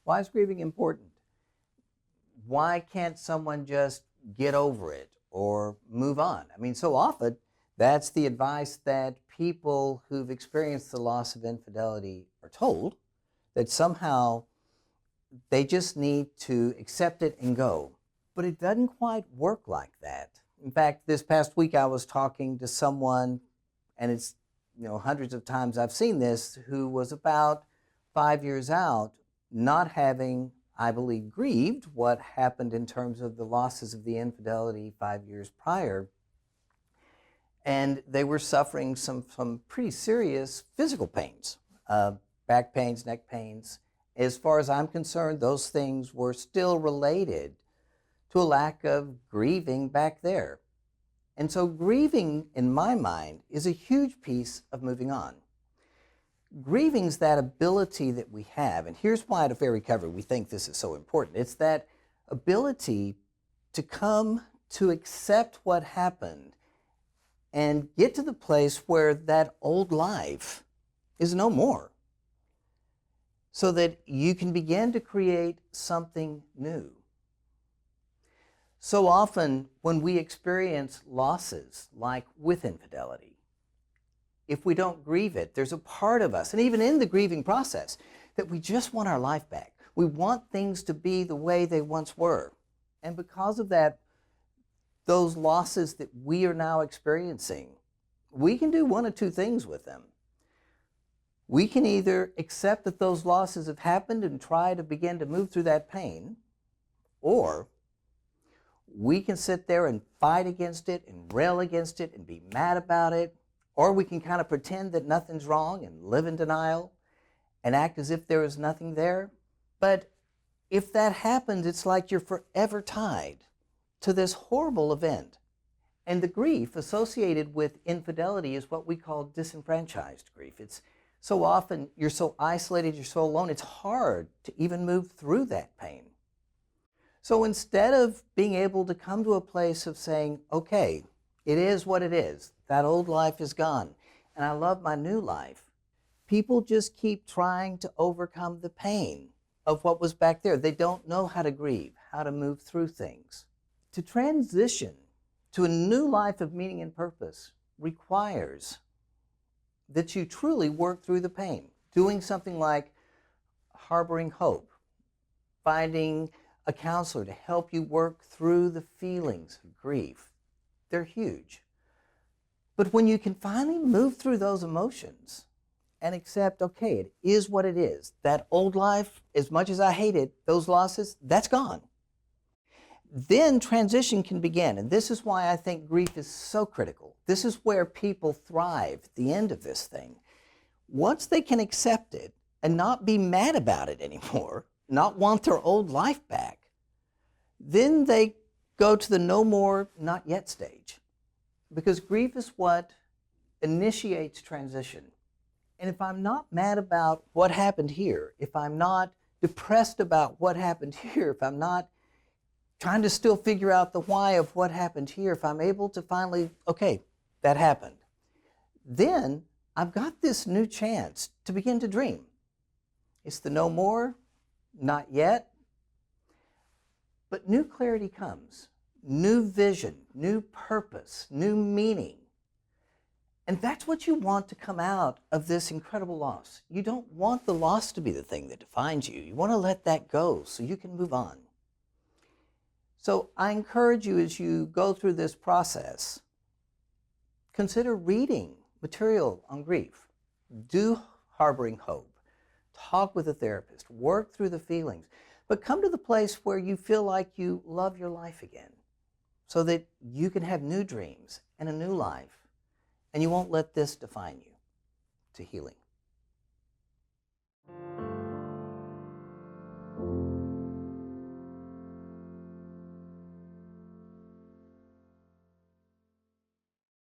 Why is grieving important? Why can't someone just get over it or move on? I mean, so often that's the advice that people who've experienced the loss of infidelity are told, that somehow they just need to accept it and go. But it doesn't quite work like that. In fact, this past week I was talking to someone, and it's, hundreds of times I've seen this, who was about 5 years out, not having, I believe, grieved what happened in terms of the losses of the infidelity 5 years prior. And they were suffering some pretty serious physical pains, back pains, neck pains. As far as I'm concerned, those things were still related to a lack of grieving back there. And so grieving, in my mind, is a huge piece of moving on. Grieving's that ability that we have, and here's why at Affair Recovery we think this is so important. It's that ability to come to accept what happened and get to the place where that old life is no more, so that you can begin to create something new. So often when we experience losses, like with infidelity, if we don't grieve it, there's a part of us, and even in the grieving process, that we just want our life back. We want things to be the way they once were. And because of that, those losses that we are now experiencing, we can do one of two things with them. We can either accept that those losses have happened and try to begin to move through that pain, or we can sit there and fight against it and rail against it and be mad about it, or we can kind of pretend that nothing's wrong and live in denial and act as if there is nothing there. But if that happens, it's like you're forever tied to this horrible event. And the grief associated with infidelity is what we call disenfranchised grief. It's so often you're so isolated, you're so alone, it's hard to even move through that pain. So instead of being able to come to a place of saying, okay, it is what it is, that old life is gone, and I love my new life, people just keep trying to overcome the pain of what was back there. They don't know how to grieve, how to move through things. To transition to a new life of meaning and purpose requires that you truly work through the pain, doing something like harboring hope, finding a counselor to help you work through the feelings of grief. They're huge. But when you can finally move through those emotions and accept, okay, it is what it is. That old life, as much as I hate it, those losses, that's gone. Then transition can begin. And this is why I think grief is so critical. This is where people thrive at the end of this thing. Once they can accept it and not be mad about it anymore, not want their old life back, then they go to the no more, not yet stage. Because grief is what initiates transition. And if I'm not mad about what happened here, if I'm not depressed about what happened here, if I'm not trying to still figure out the why of what happened here, if I'm able to finally, okay, that happened, then I've got this new chance to begin to dream. It's the no more, not yet, but new clarity comes, new vision, new purpose, new meaning. And that's what you want to come out of this incredible loss. You don't want the loss to be the thing that defines you. You want to let that go so you can move on. So I encourage you, as you go through this process, consider reading material on grief. Do harboring hope. Talk with a therapist. Work through the feelings. But come to the place where you feel like you love your life again, so that you can have new dreams and a new life, and you won't let this define you. To healing.